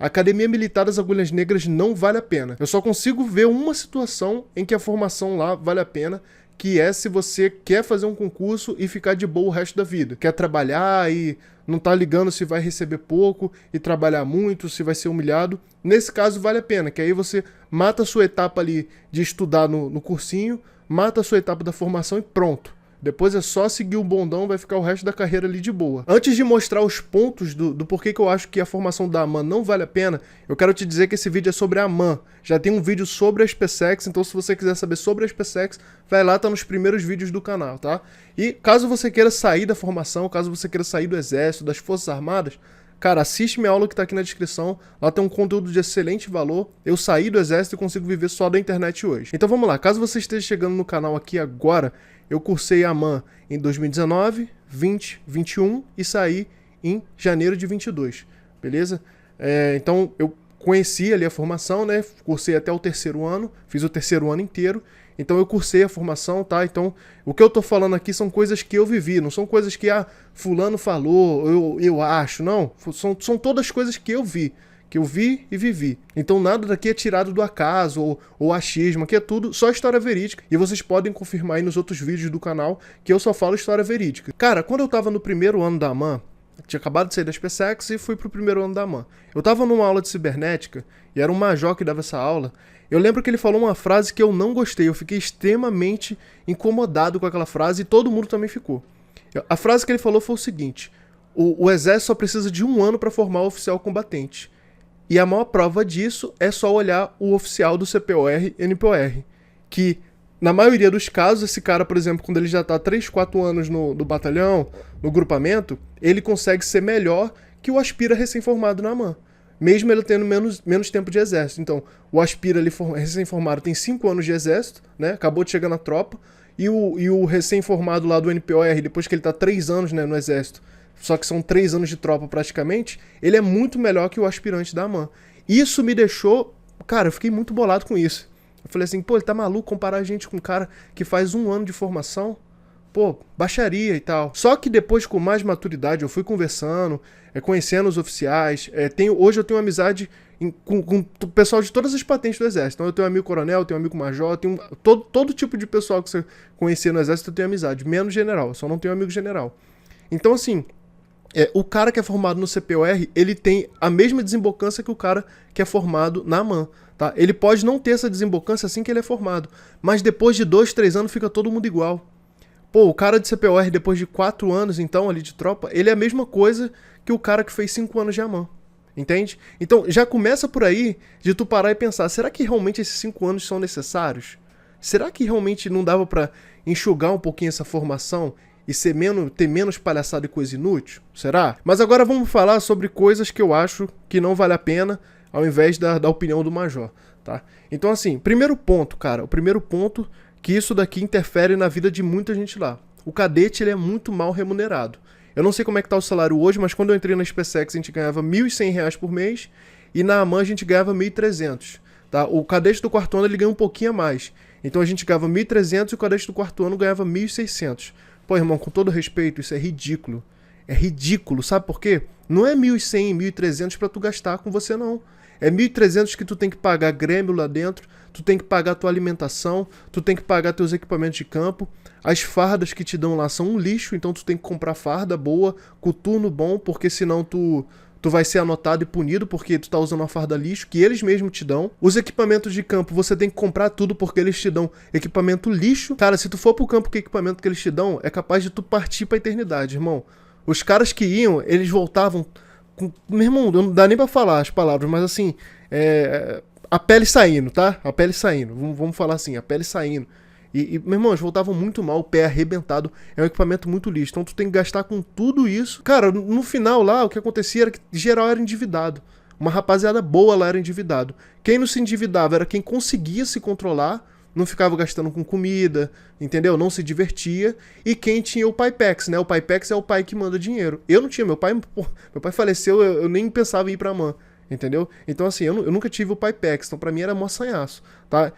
A Academia Militar das Agulhas Negras não vale a pena. Eu só consigo ver uma situação em que a formação lá vale a pena, que é se você quer fazer um concurso e ficar de boa o resto da vida. Quer trabalhar e não tá ligando se vai receber pouco e trabalhar muito, se vai ser humilhado. Nesse caso vale a pena, que aí você mata a sua etapa ali de estudar no cursinho, mata a sua etapa da formação e pronto. Depois é só seguir o bondão, vai ficar o resto da carreira ali de boa. Antes de mostrar os pontos do porquê que eu acho que a formação da AMAN não vale a pena, eu quero te dizer que esse vídeo é sobre a AMAN. Já tem um vídeo sobre a SpaceX, então se você quiser saber sobre a SpaceX, vai lá, tá nos primeiros vídeos do canal, tá? E caso você queira sair da formação, caso você queira sair do Exército, das Forças Armadas, cara, assiste minha aula que tá aqui na descrição, lá tem um conteúdo de excelente valor. Eu saí do Exército e consigo viver só da internet hoje. Então vamos lá, caso você esteja chegando no canal aqui agora, eu cursei a AMAN em 2019, 20, 21 e saí em janeiro de 22, beleza? Então eu conheci ali a formação, né? Cursei até o terceiro ano, fiz o terceiro ano inteiro. Então eu cursei a formação, tá? Então o que eu tô falando aqui são coisas que eu vivi, não são coisas que fulano falou, eu acho, não. São todas coisas que eu vi e vivi. Então nada daqui é tirado do acaso ou achismo, aqui é tudo só história verídica. E vocês podem confirmar aí nos outros vídeos do canal que eu só falo história verídica. Cara, quando eu tava no primeiro ano da AMAN, tinha acabado de sair da SpaceX e fui pro primeiro ano da AMAN. Eu tava numa aula de cibernética e era um major que dava essa aula. Eu lembro que ele falou uma frase que eu não gostei, eu fiquei extremamente incomodado com aquela frase e todo mundo também ficou. A frase que ele falou foi o seguinte: o Exército só precisa de 1 ano para formar o oficial combatente. E a maior prova disso é só olhar o oficial do CPOR e NPOR, que na maioria dos casos, esse cara, por exemplo, quando ele já tá 3, 4 anos no batalhão, no grupamento, ele consegue ser melhor que o aspira recém-formado na AMAN, mesmo ele tendo menos tempo de exército. Então, o aspira ali recém-formado tem 5 anos de exército, né? Acabou de chegar na tropa, e o recém-formado lá do NPOR, depois que ele tá 3 anos, né, no exército, só que são 3 anos de tropa praticamente, ele é muito melhor que o aspirante da AMAN. Isso me deixou... Cara, eu fiquei muito bolado com isso. Eu falei assim, pô, ele tá maluco comparar a gente com um cara que faz 1 ano de formação? Pô, baixaria e tal. Só que depois, com mais maturidade, eu fui conversando, conhecendo os oficiais. Hoje eu tenho amizade com o pessoal de todas as patentes do Exército. Então eu tenho amigo coronel, eu tenho amigo major, tenho todo tipo de pessoal que você conhecer no Exército eu tenho amizade, menos general, eu só não tenho amigo general. Então assim... o cara que é formado no CPOR, ele tem a mesma desembocância que o cara que é formado na AMAN, tá? Ele pode não ter essa desembocância assim que ele é formado, mas depois de 2, 3 anos fica todo mundo igual. Pô, o cara de CPOR depois de 4 anos, então, ali de tropa, ele é a mesma coisa que o cara que fez 5 anos de AMAN, entende? Então, já começa por aí de tu parar e pensar, será que realmente esses 5 anos são necessários? Será que realmente não dava pra enxugar um pouquinho essa formação e ter menos palhaçada e coisa inútil? Será? Mas agora vamos falar sobre coisas que eu acho que não vale a pena, ao invés da opinião do major, tá? Então assim, primeiro ponto, cara, o primeiro ponto que isso daqui interfere na vida de muita gente lá. O cadete, ele é muito mal remunerado. Eu não sei como é que tá o salário hoje, mas quando eu entrei na SpaceX a gente ganhava R$ 1.100 por mês e na AMAN a gente ganhava R$ 1.300, tá? O cadete do quarto ano ele ganha um pouquinho a mais. Então a gente ganhava R$ 1.300 e o cadete do quarto ano ganhava R$ 1.600. Pô, irmão, com todo respeito, isso é ridículo. É ridículo, sabe por quê? Não é 1.100, 1.300 pra tu gastar com você, não. É 1.300 que tu tem que pagar Grêmio lá dentro, tu tem que pagar tua alimentação, tu tem que pagar teus equipamentos de campo. As fardas que te dão lá são um lixo, então tu tem que comprar farda boa, coturno bom, porque senão tu vai ser anotado e punido porque tu tá usando uma farda lixo, que eles mesmos te dão. Os equipamentos de campo, você tem que comprar tudo porque eles te dão equipamento lixo. Cara, se tu for pro campo com o equipamento que eles te dão, é capaz de tu partir pra eternidade, irmão. Os caras que iam, eles voltavam com... Meu irmão, não dá nem pra falar as palavras, mas assim, a pele saindo, tá? A pele saindo, vamos falar assim, a pele saindo. E, meu irmão, eles voltavam muito mal, o pé arrebentado, é um equipamento muito lixo, então tu tem que gastar com tudo isso. Cara, no final lá, o que acontecia era que geral era endividado. Uma rapaziada boa lá era endividado. Quem não se endividava era quem conseguia se controlar, não ficava gastando com comida, entendeu? Não se divertia. E quem tinha o Paipex, né? O Paipex é o pai que manda dinheiro. Eu não tinha, meu pai faleceu, eu nem pensava em ir pra AMAN, entendeu? Então assim, eu nunca tive o Paipex, então pra mim era mó sanhaço, tá?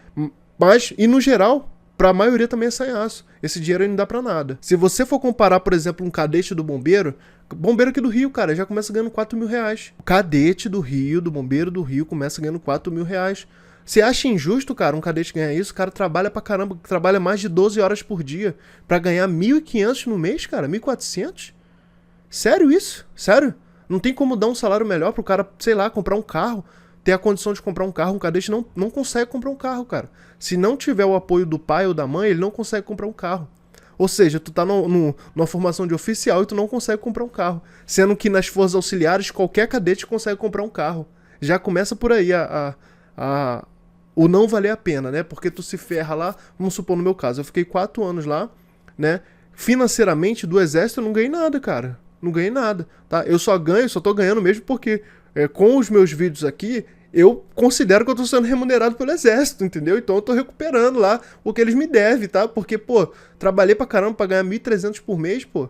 Mas, e no geral... Pra maioria também é sanhaço. Esse dinheiro aí não dá pra nada. Se você for comparar, por exemplo, um cadete do bombeiro, Bombeiro aqui do Rio, cara, já começa ganhando 4 mil reais. O cadete do Rio, do bombeiro do Rio, começa ganhando 4 mil reais. Você acha injusto, cara, um cadete ganhar isso? O cara trabalha pra caramba, trabalha mais de 12 horas por dia pra ganhar 1.500 no mês, cara, 1.400? Sério isso? Sério? Não tem como dar um salário melhor pro cara, sei lá, comprar um carro, ter a condição de comprar um carro. Um cadete não consegue comprar um carro, cara. Se não tiver o apoio do pai ou da mãe, ele não consegue comprar um carro. Ou seja, tu tá numa formação de oficial e tu não consegue comprar um carro. Sendo que nas forças auxiliares, qualquer cadete consegue comprar um carro. Já começa por aí o não valer a pena, né? Porque tu se ferra lá, vamos supor no meu caso, eu fiquei 4 anos lá, né? Financeiramente, do exército eu não ganhei nada, cara. Não ganhei nada, tá? Eu só tô ganhando mesmo porque com os meus vídeos aqui, eu considero que eu tô sendo remunerado pelo exército, entendeu? Então eu tô recuperando lá o que eles me devem, tá? Porque, pô, trabalhei pra caramba pra ganhar 1.300 por mês, pô.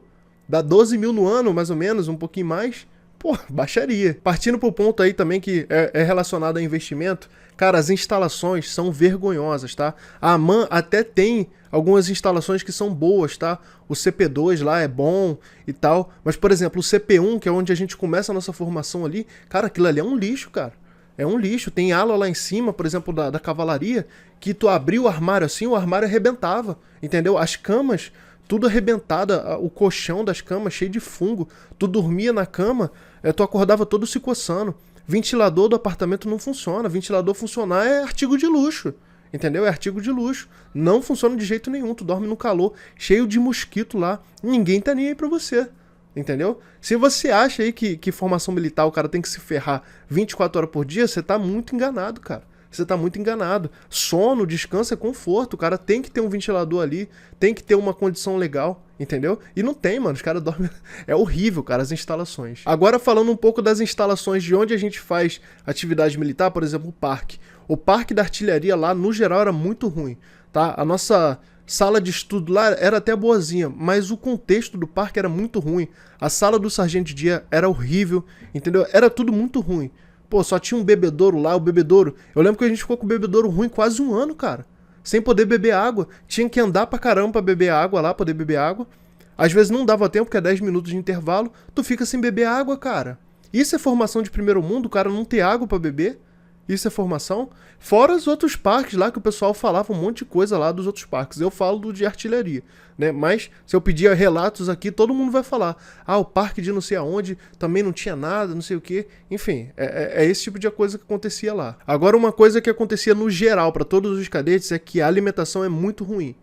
Dá 12 mil no ano, mais ou menos, um pouquinho mais. Pô, baixaria. Partindo pro ponto aí também que é relacionado a investimento, cara, as instalações são vergonhosas, tá? A AMAN até tem algumas instalações que são boas, tá? O CP2 lá é bom e tal, mas, por exemplo, o CP1, que é onde a gente começa a nossa formação ali, cara, aquilo ali é um lixo, cara. É um lixo. Tem ala lá em cima, por exemplo, da cavalaria, que tu abriu o armário assim, o armário arrebentava, entendeu? As camas, tudo arrebentada, o colchão das camas cheio de fungo. Tu dormia na cama, tu acordava todo se coçando. Ventilador do apartamento não funciona. Ventilador funcionar é artigo de luxo, entendeu? É artigo de luxo. Não funciona de jeito nenhum. Tu dorme no calor, cheio de mosquito lá. Ninguém tá nem aí pra você. Entendeu? Se você acha aí que formação militar o cara tem que se ferrar 24 horas por dia, você tá muito enganado, cara. Você tá muito enganado. Sono, descanso é conforto. O cara tem que ter um ventilador ali, tem que ter uma condição legal, entendeu? E não tem, mano. Os caras dormem. É horrível, cara, as instalações. Agora, falando um pouco das instalações de onde a gente faz atividade militar, por exemplo, o parque. O parque da artilharia lá, no geral, era muito ruim, tá? A nossa sala de estudo lá era até boazinha, mas o contexto do parque era muito ruim. A sala do sargento de dia era horrível, entendeu? Era tudo muito ruim. Pô, só tinha um bebedouro lá, o bebedouro. Eu lembro que a gente ficou com o bebedouro ruim quase 1 ano, cara. Sem poder beber água. Tinha que andar pra caramba pra beber água lá, poder beber água. Às vezes não dava tempo, porque é 10 minutos de intervalo. Tu fica sem beber água, cara. Isso é formação de primeiro mundo, o cara não ter água pra beber. Isso é formação. Fora os outros parques lá que o pessoal falava um monte de coisa lá dos outros parques. Eu falo do de artilharia, né? Mas se eu pedir relatos aqui, todo mundo vai falar. Ah, o parque de não sei aonde também não tinha nada, não sei o quê. Enfim, é esse tipo de coisa que acontecia lá. Agora, uma coisa que acontecia no geral para todos os cadetes é que a alimentação é muito ruim.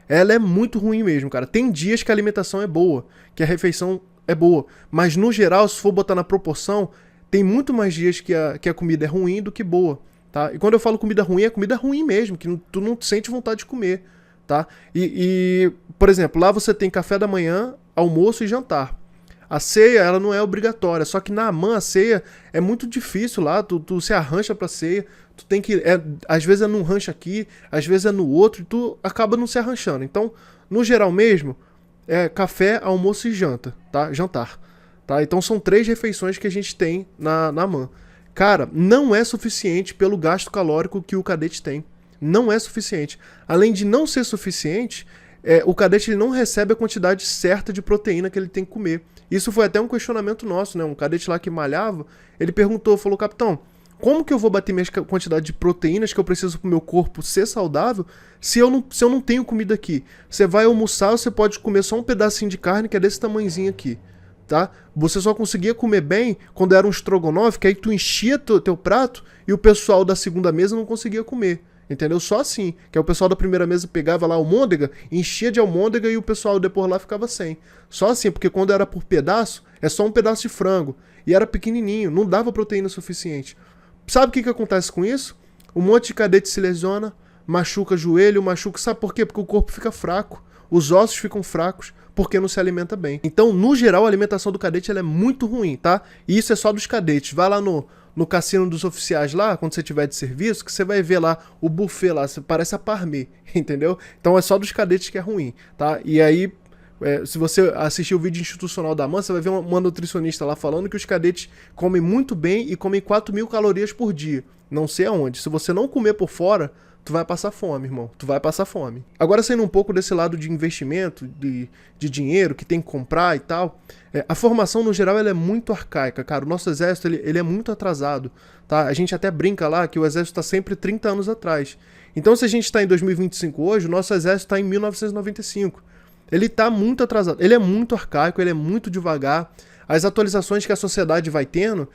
Ela é muito ruim mesmo, cara. Tem dias que a alimentação é boa, que a refeição é boa. Mas no geral, se for botar na proporção, tem muito mais dias que a comida é ruim do que boa, tá? E quando eu falo comida ruim, é comida ruim mesmo, que tu não sente vontade de comer, tá? Por exemplo, lá você tem café da manhã, almoço e jantar. A ceia, ela não é obrigatória, só que na AMAN a ceia é muito difícil lá, tu se arrancha pra ceia, tu tem que, às vezes é num rancho aqui, às vezes é no outro, e tu acaba não se arranchando. Então, no geral mesmo, é café, almoço e janta, tá? Jantar. Tá? Então são 3 refeições que a gente tem na AMAN. Cara, não é suficiente pelo gasto calórico que o cadete tem. Não é suficiente. Além de não ser suficiente, o cadete ele não recebe a quantidade certa de proteína que ele tem que comer. Isso foi até um questionamento nosso, né? Um cadete lá que malhava, ele falou, capitão, como que eu vou bater minha quantidade de proteínas que eu preciso para o meu corpo ser saudável se eu não tenho comida aqui? Você vai almoçar, você pode comer só um pedacinho de carne que é desse tamanhozinho aqui. Tá? Você só conseguia comer bem quando era um estrogonofe, que aí tu enchia teu prato e o pessoal da segunda mesa não conseguia comer, entendeu? Só assim, que aí o pessoal da primeira mesa pegava lá a almôndega, enchia de almôndega e o pessoal depois lá ficava sem. Só assim, porque quando era por pedaço, é só um pedaço de frango e era pequenininho, não dava proteína suficiente. Sabe o que acontece com isso? Um monte de cadete se lesiona, machuca joelho, sabe por quê? Porque o corpo fica fraco, os ossos ficam fracos, porque não se alimenta bem. Então, no geral, a alimentação do cadete ela é muito ruim, tá? E isso é só dos cadetes. Vai lá no cassino dos oficiais lá, quando você tiver de serviço, que você vai ver lá o buffet lá, parece a Parmê, entendeu? Então é só dos cadetes que é ruim, tá? E aí, se você assistir o vídeo institucional da AMAN, você vai ver uma nutricionista lá falando que os cadetes comem muito bem e comem 4.000 calorias por dia. Não sei aonde. Se você não comer por fora, tu vai passar fome, irmão. Tu vai passar fome. Agora, saindo um pouco desse lado de investimento, de dinheiro que tem que comprar e tal, a formação, no geral, ela é muito arcaica, cara. O nosso exército, ele é muito atrasado, tá? A gente até brinca lá que o exército está sempre 30 anos atrás. Então, se a gente está em 2025 hoje, o nosso exército está em 1995. Ele está muito atrasado. Ele é muito arcaico, ele é muito devagar. As atualizações que a sociedade vai tendo,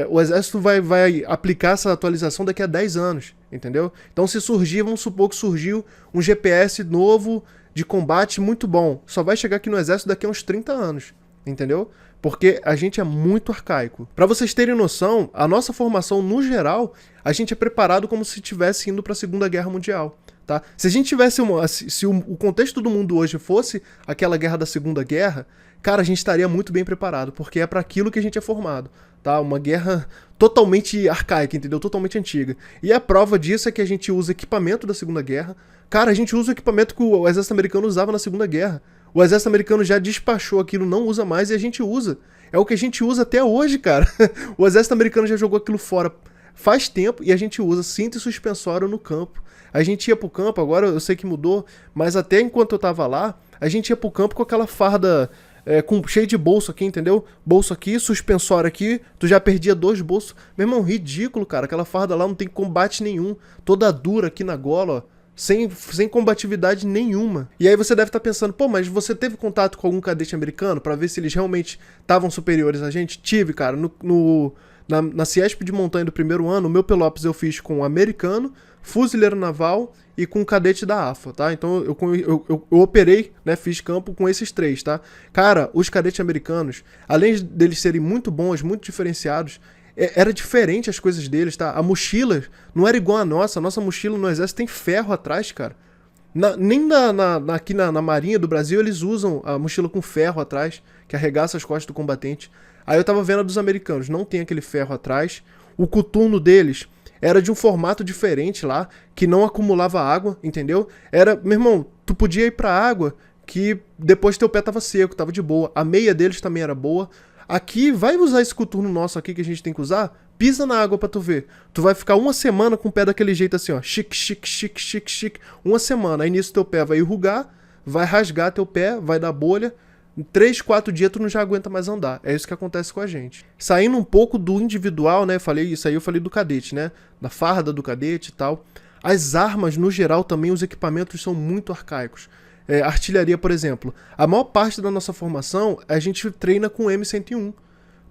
o exército vai aplicar essa atualização daqui a 10 anos, entendeu? Então, se surgir, vamos supor que surgiu um GPS novo de combate muito bom, só vai chegar aqui no exército daqui a uns 30 anos, entendeu? Porque a gente é muito arcaico. Para vocês terem noção, a nossa formação, no geral, a gente é preparado como se estivesse indo para a Segunda Guerra Mundial, tá? Se a gente tivesse se o contexto do mundo hoje fosse aquela guerra da Segunda Guerra, cara, a gente estaria muito bem preparado, porque é para aquilo que a gente é formado. Tá? Uma guerra totalmente arcaica, entendeu? Totalmente antiga. E a prova disso é que a gente usa equipamento da Segunda Guerra. Cara, a gente usa o equipamento que o exército americano usava na Segunda Guerra. O exército americano já despachou aquilo, não usa mais e a gente usa. É o que a gente usa até hoje, cara. O exército americano já jogou aquilo fora faz tempo e a gente usa cinto e suspensório no campo. A gente ia pro campo, agora eu sei que mudou, mas até enquanto eu tava lá, a gente ia pro campo com aquela farda... cheio de bolso aqui, entendeu? Bolso aqui, suspensório aqui, tu já perdia 2 bolsos. Meu irmão, ridículo, cara. Aquela farda lá não tem combate nenhum. Toda dura aqui na gola, ó. Sem combatividade nenhuma. E aí você deve estar pensando, pô, mas você teve contato com algum cadete americano pra ver se eles realmente estavam superiores a gente? Tive, cara. Na Ciesp de montanha do primeiro ano, o meu Pelopes eu fiz com um americano, fuzileiro naval e com um cadete da AFA, tá? Então eu operei, né, fiz campo com esses 3, tá? Cara, os cadetes americanos, além deles serem muito bons, muito diferenciados, era diferente as coisas deles, tá? A mochila não era igual a nossa mochila no exército tem ferro atrás, cara. Nem aqui na Marinha do Brasil eles usam a mochila com ferro atrás, que arregaça as costas do combatente. Aí eu tava vendo a dos americanos, não tem aquele ferro atrás. O coturno deles era de um formato diferente lá, que não acumulava água, entendeu? Meu irmão, tu podia ir pra água, que depois teu pé tava seco, tava de boa. A meia deles também era boa. Aqui, vai usar esse coturno nosso aqui que a gente tem que usar? Pisa na água pra tu ver. Tu vai ficar uma semana com o pé daquele jeito assim, ó. Chique, chique, chique, chique, chique. Uma semana. Aí nisso teu pé vai enrugar, vai rasgar teu pé, vai dar bolha. Em 3, 4 dias tu não já aguenta mais andar. É isso que acontece com a gente. Saindo um pouco do individual, né? Eu falei do cadete, né? Da farda do cadete e tal. As armas, no geral, também os equipamentos são muito arcaicos. Artilharia, por exemplo. A maior parte da nossa formação, a gente treina com M101.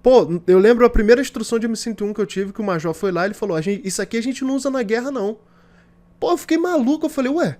Pô, eu lembro a primeira instrução de M101 que eu tive, que o major foi lá e ele falou, isso aqui a gente não usa na guerra, não. Pô, eu fiquei maluco, eu falei, ué,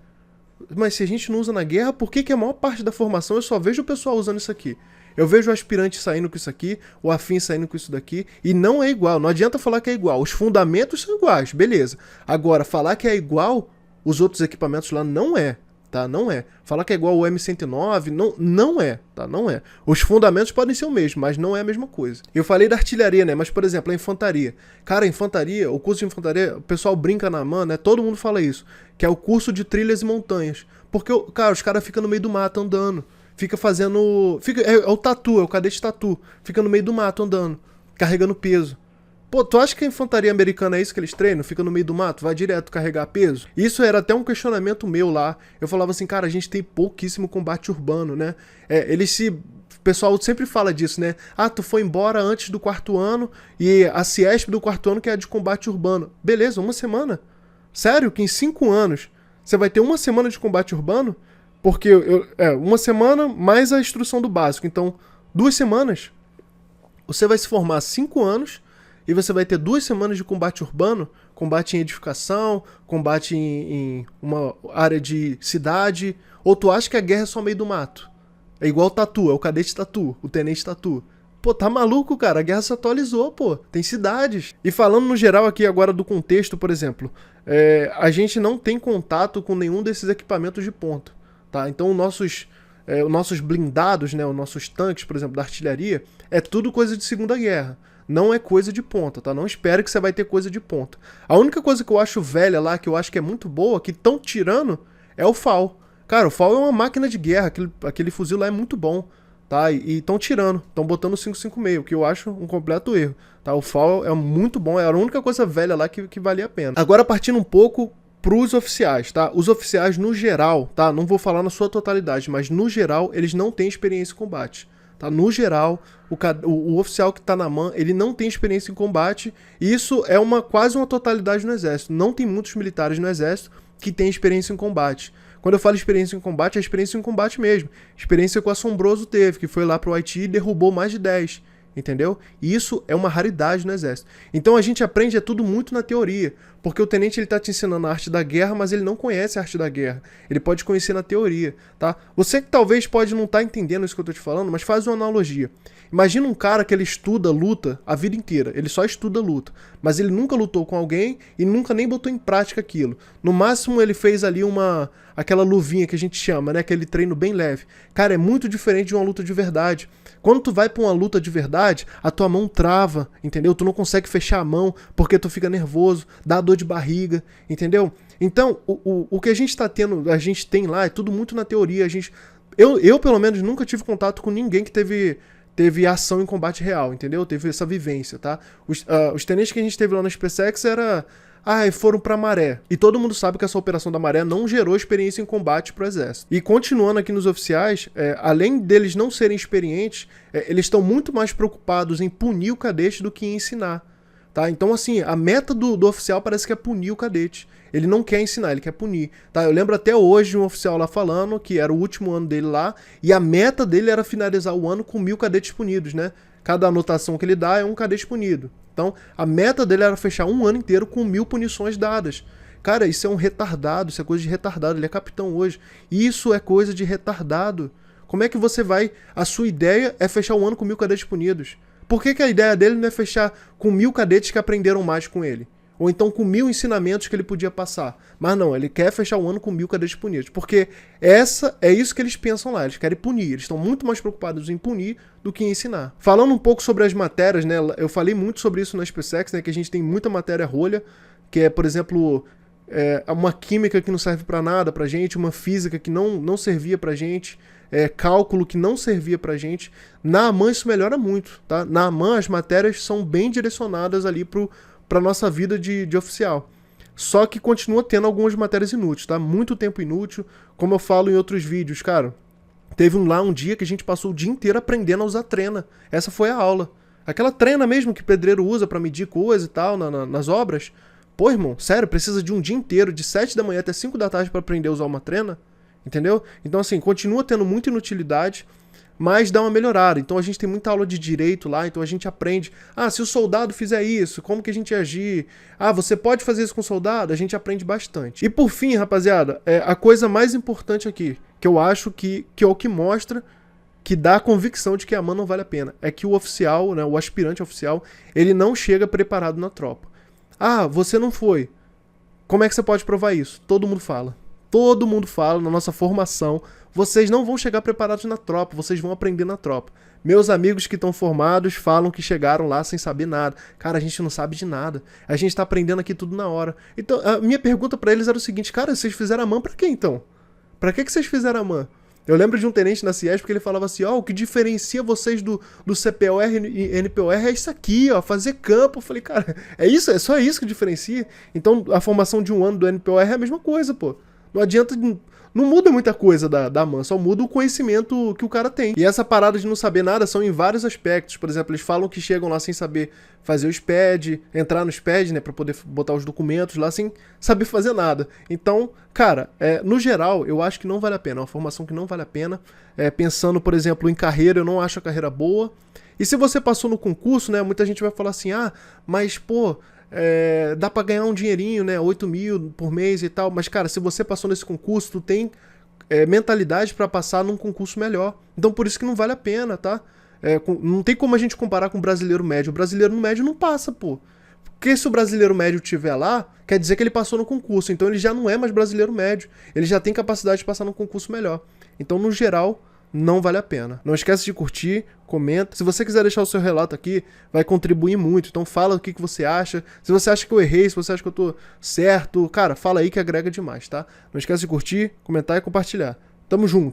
mas se a gente não usa na guerra, por que a maior parte da formação eu só vejo o pessoal usando isso aqui? Eu vejo o aspirante saindo com isso aqui, o afim saindo com isso daqui, e não é igual, não adianta falar que é igual. Os fundamentos são iguais, beleza. Agora, falar que é igual os outros equipamentos lá não é, tá? Não é. Falar que é igual o M109, não é, tá? Não é. Os fundamentos podem ser o mesmo, mas não é a mesma coisa. Eu falei da artilharia, né? Mas, por exemplo, a infantaria. Cara, a infantaria, o curso de infantaria, o pessoal brinca na man, né? Todo mundo fala isso, que é o curso de trilhas e montanhas. Porque, cara, os caras ficam no meio do mato andando. Fica fazendo... É o tatu, é o cadete tatu. Fica no meio do mato andando, carregando peso. Pô, tu acha que a infantaria americana é isso que eles treinam? Fica no meio do mato, vai direto carregar peso? Isso era até um questionamento meu lá. Eu falava assim, cara, a gente tem pouquíssimo combate urbano, né? O pessoal sempre fala disso, né? Ah, tu foi embora antes do 4º ano e a Ciesp do 4º ano que é de combate urbano. Beleza, uma semana. Sério que em 5 anos você vai ter uma semana de combate urbano? Porque uma semana mais a instrução do básico. Então, 2 semanas. Você vai se formar 5 anos e você vai ter 2 semanas de combate urbano, combate em edificação, combate em uma área de cidade. Ou tu acha que a guerra é só meio do mato? É igual o tatu, é o cadete tatu, o tenente tatu. Pô, tá maluco, cara? A guerra se atualizou, pô. Tem cidades. E falando no geral aqui agora do contexto, por exemplo, a gente não tem contato com nenhum desses equipamentos de ponta. Tá? Então os nossos blindados, né, os nossos tanques, por exemplo, da artilharia, é tudo coisa de Segunda Guerra. Não é coisa de ponta, tá? Não espere que você vai ter coisa de ponta. A única coisa que eu acho velha lá, que eu acho que é muito boa, que estão tirando, é o FAL. Cara, o FAL é uma máquina de guerra, aquele fuzil lá é muito bom, tá? E estão tirando, estão botando o 5.56, o que eu acho um completo erro. Tá? O FAL é muito bom, era a única coisa velha lá que valia a pena. Agora partindo um pouco pros oficiais, tá? Os oficiais, no geral, tá? Não vou falar na sua totalidade, mas no geral, eles não têm experiência em combate. Tá? No geral, o oficial que tá na MAN, ele não tem experiência em combate, e isso é quase uma totalidade no exército. Não tem muitos militares no exército que têm experiência em combate. Quando eu falo experiência em combate, é experiência em combate mesmo. Experiência que o Assombroso teve, que foi lá pro Haiti e derrubou mais de 10. Entendeu? E isso é uma raridade no exército. Então a gente aprende tudo muito na teoria, porque o tenente ele tá te ensinando a arte da guerra, mas ele não conhece a arte da guerra. Ele pode conhecer na teoria, tá? Você que talvez pode não estar entendendo isso que eu tô te falando, mas faz uma analogia. Imagina um cara que ele estuda luta a vida inteira, ele só estuda luta, mas ele nunca lutou com alguém e nunca nem botou em prática aquilo. No máximo ele fez ali aquela luvinha que a gente chama, né, aquele treino bem leve. Cara, é muito diferente de uma luta de verdade. Quando tu vai pra uma luta de verdade, a tua mão trava, entendeu? Tu não consegue fechar a mão porque tu fica nervoso, dá dor de barriga, entendeu? Então, o que a gente tá tendo, a gente tem lá, é tudo muito na teoria. Eu pelo menos, nunca tive contato com ninguém que teve ação em combate real, entendeu? Teve essa vivência, tá? Os tenentes que a gente teve lá na SpaceX foram pra Maré. E todo mundo sabe que essa operação da Maré não gerou experiência em combate pro exército. E continuando aqui nos oficiais, além deles não serem experientes, eles estão muito mais preocupados em punir o cadete do que em ensinar. Tá? Então, assim, a meta do oficial parece que é punir o cadete. Ele não quer ensinar, ele quer punir. Tá? Eu lembro até hoje de um oficial lá falando que era o último ano dele lá, e a meta dele era finalizar o ano com 1000 cadetes punidos, né? Cada anotação que ele dá é um cadete punido. Então, a meta dele era fechar um ano inteiro com 1000 punições dadas. Cara, isso é um retardado, isso é coisa de retardado. Ele é capitão hoje. Isso é coisa de retardado. Como é que você vai... A sua ideia é fechar o ano com 1000 cadetes punidos. Por que a ideia dele não é fechar com 1000 cadetes que aprenderam mais com ele? Ou então com 1000 ensinamentos que ele podia passar. Mas não, ele quer fechar o ano com 1000 cadetes punidos. Porque é isso que eles pensam lá. Eles querem punir. Eles estão muito mais preocupados em punir do que em ensinar. Falando um pouco sobre as matérias, né? Eu falei muito sobre isso na SpaceX, né? Que a gente tem muita matéria rolha. Que é, por exemplo, uma química que não serve pra nada pra gente. Uma física que não servia pra gente. Cálculo que não servia pra gente. Na AMAN isso melhora muito, tá? Na AMAN as matérias são bem direcionadas ali pra nossa vida de oficial. Só que continua tendo algumas matérias inúteis, tá? Muito tempo inútil, como eu falo em outros vídeos, cara. Teve um dia que a gente passou o dia inteiro aprendendo a usar trena. Essa foi a aula. Aquela trena mesmo que pedreiro usa pra medir coisa e tal nas obras. Pô, irmão, sério, precisa de um dia inteiro, de 7 da manhã até 5 da tarde pra aprender a usar uma trena? Entendeu? Então, assim, continua tendo muita inutilidade, mas dá uma melhorada. Então a gente tem muita aula de direito lá, então a gente aprende. Se o soldado fizer isso, como que a gente ia agir? Você pode fazer isso com o soldado? A gente aprende bastante. E por fim, rapaziada, a coisa mais importante aqui, que eu acho que é o que mostra, que dá a convicção de que a AMAN não vale a pena, é que o oficial, né, o aspirante oficial, ele não chega preparado na tropa. Você não foi. Como é que você pode provar isso? Todo mundo fala. Todo mundo fala na nossa formação, vocês não vão chegar preparados na tropa, vocês vão aprender na tropa. Meus amigos que estão formados falam que chegaram lá sem saber nada. Cara, a gente não sabe de nada. A gente tá aprendendo aqui tudo na hora. Então, a minha pergunta pra eles era o seguinte, cara, vocês fizeram a MAN pra quê então? Pra que vocês fizeram a MAN? Eu lembro de um tenente na CIESP que ele falava assim, o que diferencia vocês do CPOR e NPOR é isso aqui, fazer campo. Eu falei, cara, é só isso que diferencia? Então, a formação de um ano do NPOR é a mesma coisa, pô. Não adianta, não muda muita coisa da MAN, só muda o conhecimento que o cara tem. E essa parada de não saber nada são em vários aspectos. Por exemplo, eles falam que chegam lá sem saber fazer o SPED, entrar no SPED, né, pra poder botar os documentos lá sem saber fazer nada. Então, cara, no geral, eu acho que não vale a pena. É uma formação que não vale a pena. Pensando, por exemplo, em carreira, eu não acho a carreira boa. E se você passou no concurso, né, muita gente vai falar assim, mas, pô... dá pra ganhar um dinheirinho, né? 8 mil por mês e tal. Mas, cara, se você passou nesse concurso, tu tem mentalidade pra passar num concurso melhor. Então, por isso que não vale a pena, tá? Não tem como a gente comparar com o brasileiro médio. O brasileiro médio não passa, pô. Porque se o brasileiro médio estiver lá, quer dizer que ele passou no concurso. Então, ele já não é mais brasileiro médio. Ele já tem capacidade de passar num concurso melhor. Então, no geral... não vale a pena. Não esquece de curtir, comenta. Se você quiser deixar o seu relato aqui, vai contribuir muito. Então fala o que você acha. Se você acha que eu errei, se você acha que eu tô certo, cara, fala aí que agrega demais, tá? Não esquece de curtir, comentar e compartilhar. Tamo junto!